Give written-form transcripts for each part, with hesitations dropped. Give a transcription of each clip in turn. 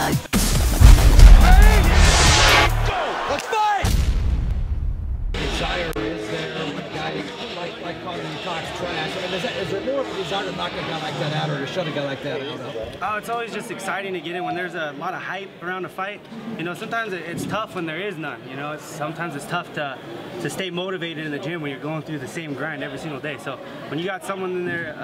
Let's fight! Desire is there when a guy like Conor who talks trash. I mean, is there more of a desire to knock a guy like that out or to shut a guy like that out? Oh, it's always just exciting to get in when there's a lot of hype around a fight. You know, sometimes it's tough when there is none. You know, sometimes it's tough to stay motivated in the gym when you're going through the same grind every single day. So when you got someone in there,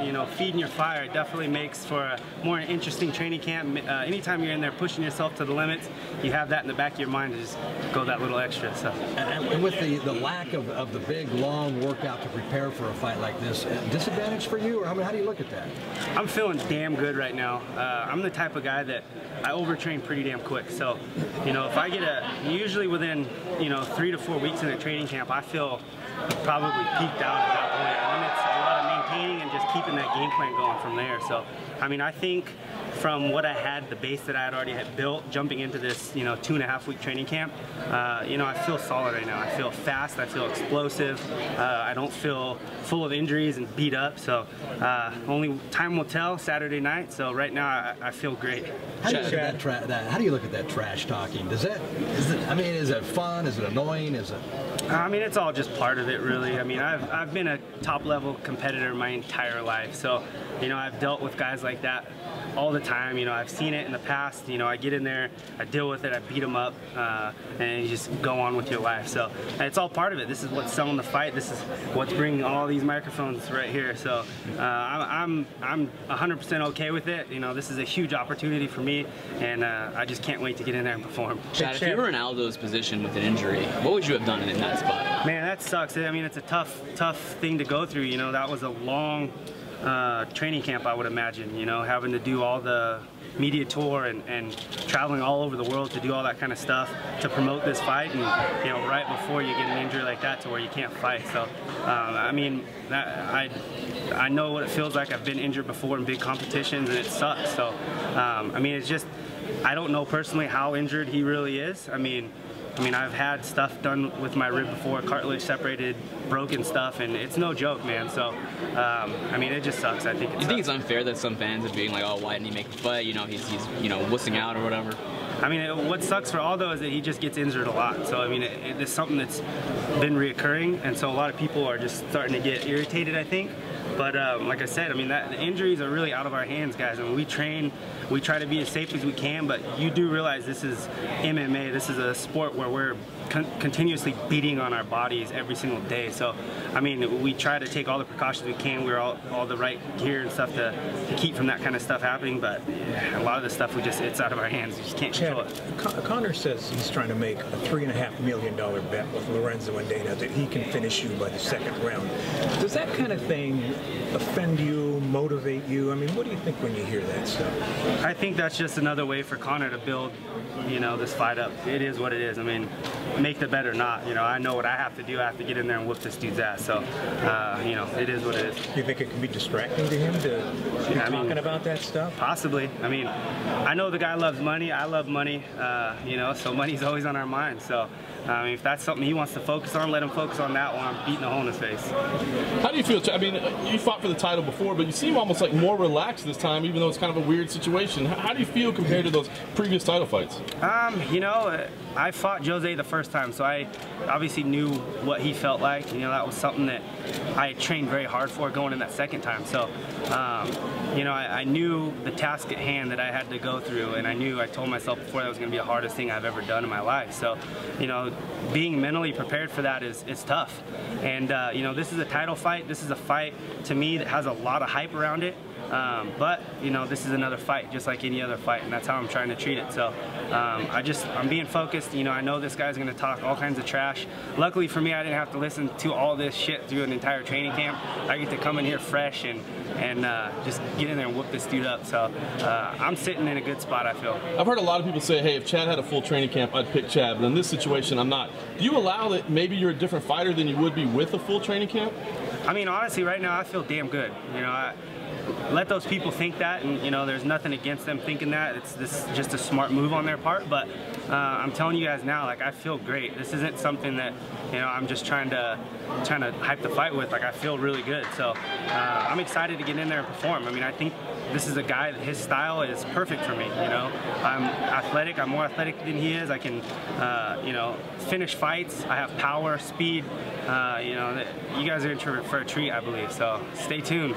you know, feeding your fire, it definitely makes for a more interesting training camp. Anytime you're in there pushing yourself to the limits, you have that in the back of your mind to just go that little extra. So. And with the lack of the big, long workout to prepare for a fight like this, disadvantage for you, or how do you look at that? I'm feeling damn good right now. I'm the type of guy that I overtrain pretty damn quick. So, you know, if I get usually within, you know, 3 to 4 weeks in a training camp, I feel probably peaked out at that point. And then it's a lot of maintaining and just keeping that game plan going from there. So, I mean, I think from what I had, the base that I had already built, jumping into this, you know, 2.5 week training camp, you know, I feel solid right now. I feel fast, I feel explosive, I don't feel full of injuries and beat up. So only time will tell Saturday night. So right now I feel great. How do you look at that trash talking? Is it fun? Is it annoying? Is it? I mean, it's all just part of it, really. I mean, I've been a top-level competitor my entire life, so you know, I've dealt with guys like that all the time. You know, I've seen it in the past. You know, I get in there, I deal with it, I beat them up, and you just go on with your life. So it's all part of it. This is what's selling the fight. This is what's bringing all these microphones right here. So I'm 100% okay with it. You know, this is a huge opportunity for me, and I just can't wait to get in there and perform. Chad, if you were in Aldo's position with an injury, what would you have done in that spot? Man, that sucks. I mean, it's a tough thing to go through. You know, that was a long training camp, I would imagine, you know, having to do all the media tour and traveling all over the world to do all that kind of stuff to promote this fight, and you know, right before you get an injury like that to where you can't fight. So I mean, I know what it feels like. I've been injured before in big competitions, and it sucks. So I mean, it's just, I don't know personally how injured he really is. I mean, I've had stuff done with my rib before, cartilage separated, broken stuff, and it's no joke, man. So, I mean, it just sucks. I think. You think it's unfair that some fans are being like, "Oh, why didn't he make the fight? You know, he's you know, wussing out or whatever." I mean, what sucks for Aldo is that he just gets injured a lot. So, I mean, it's something that's been reoccurring, and so a lot of people are just starting to get irritated, I think. But like I said, I mean, the injuries are really out of our hands, guys. I mean, we train, we try to be as safe as we can, but you do realize this is MMA. This is a sport where we're continuously beating on our bodies every single day. So, I mean, we try to take all the precautions we can. We're all the right gear and stuff to keep from that kind of stuff happening. But yeah, a lot of the stuff it's out of our hands. You just can't control it. Conor says he's trying to make a $3.5 million bet with Lorenzo and Dana that he can finish you by the second round. Does that kind of thing offend you, motivate you? I mean, what do you think when you hear that stuff? I think that's just another way for Conor to build, you know, this fight up. It is what it is. I mean, make the bet or not, you know, I know what I have to do. I have to get in there and whoop this dude's ass. So, you know, it is what it is. You think it can be distracting to him to be talking about that stuff? Possibly. I mean, I know the guy loves money. I love money, you know, so money's always on our mind. So, I mean, if that's something he wants to focus on, let him focus on that while I'm beating a hole in his face. How do you feel? I mean, you fought for the title before, but you seem almost like more relaxed this time, even though it's kind of a weird situation. How do you feel compared to those previous title fights? You know, I fought Jose the first time, so I obviously knew what he felt like. You know, that was something that I trained very hard for going in that second time. So, you know, I knew the task at hand that I had to go through, and I told myself before that was going to be the hardest thing I've ever done in my life. So, you know, being mentally prepared for that is tough. And, you know, this is a title fight. This is a fight, to me, that has a lot of hype around it. But, you know, this is another fight, just like any other fight, and that's how I'm trying to treat it. So I'm being focused. You know, I know this guy's going to talk all kinds of trash. Luckily for me, I didn't have to listen to all this shit through an entire training camp. I get to come in here fresh and just get in there and whoop this dude up. So I'm sitting in a good spot, I feel. I've heard a lot of people say, hey, if Chad had a full training camp, I'd pick Chad. But in this situation, I'm not. Do you allow that maybe you're a different fighter than you would be with a full training camp? I mean, honestly, right now, I feel damn good. You know, let those people think that, and you know, there's nothing against them thinking that. It's just a smart move on their part. But I'm telling you guys now, like, I feel great. This isn't something that, you know, I'm just trying to hype the fight with. Like, I feel really good. So I'm excited to get in there and perform. I mean, I think this is a guy that his style is perfect for me. You know, I'm athletic. I'm more athletic than he is. I can, you know, finish fights. I have power, speed. You know, you guys are in for a treat, I believe. So stay tuned.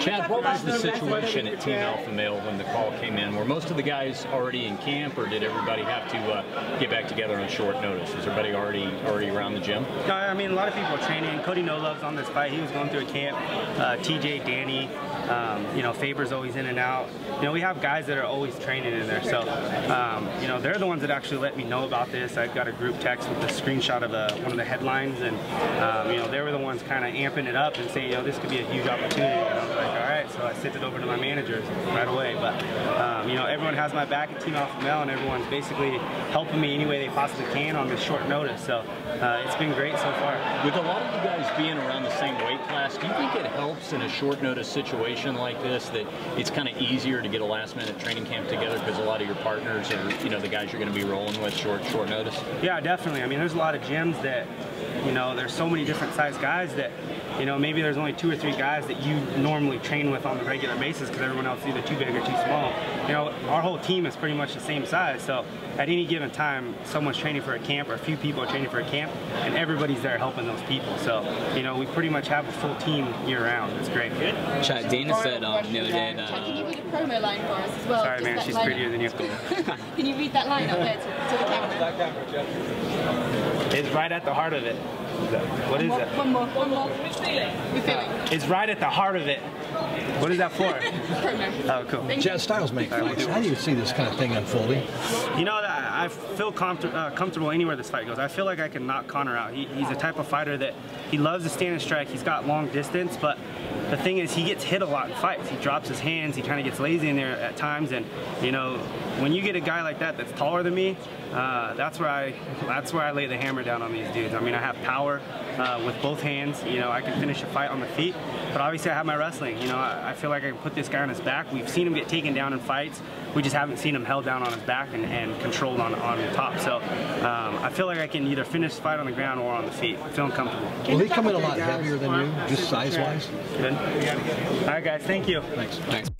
Chad, what was the situation at Team Alpha Male when the call came in? Were most of the guys already in camp, or did everybody have to get back together on short notice? Was everybody already around the gym? No, I mean, a lot of people are training. Cody No Love's on this fight. He was going through a camp. TJ, Danny, you know, Faber's always in and out. You know, we have guys that are always training in there. So, you know, they're the ones that actually let me know about this. I got a group text with a screenshot of one of the headlines, and you know, they were the ones kind of amping it up and saying, you know, this could be a huge opportunity. And I was like, all right. So I sent it over to my managers right away. But you know, everyone has my back at Team Alpha Male, and everyone's basically helping me any way they possibly can on this short notice. So it's been great so far. With a lot of you guys being around the same weight class, do you think it helps in a short notice situation like this that it's kind of easier to get a last minute training camp together because a lot of your partners are, you know, the guys you're going to be rolling with short notice? Yeah, definitely. I mean, there's a lot of gyms that, you know, there's so many different size guys that, you know, maybe there's only 2 or 3 guys that you normally train with on a regular basis because everyone else is either too big or too small. You know, our whole team is pretty much the same size, so at any given time, someone's training for a camp or a few people are training for a camp, and everybody's there helping those people. So, you know, we pretty much have a full team year-round. It's great. Chad, Dana said the other day that... Can you read a promo line for us as well? Sorry, man, she's prettier than you. Can you read that line up there to the camera? It's right at the heart of it. What is it? One more. We're feeling. It's right at the heart of it. What is that for? Promo. Oh, cool. Chad, styles make fights. How do you see this kind of thing unfolding? You know, I feel comfortable anywhere this fight goes. I feel like I can knock Conor out. He's the type of fighter that he loves to stand and strike. He's got long distance, but the thing is he gets hit a lot in fights. He drops his hands. He kind of gets lazy in there at times, and you know, when you get a guy like that that's taller than me, that's where I lay the hammer down on these dudes. I mean, I have power with both hands. You know, I can finish a fight on the feet, but obviously I have my wrestling. You know, I feel like I can put this guy on his back. We've seen him get taken down in fights. We just haven't seen him held down on his back and controlled on the top. So I feel like I can either finish the fight on the ground or on the feet. I'm feeling comfortable. Will he come in a lot heavier than you, just size-wise? Good. All right, guys. Thank you. Thanks.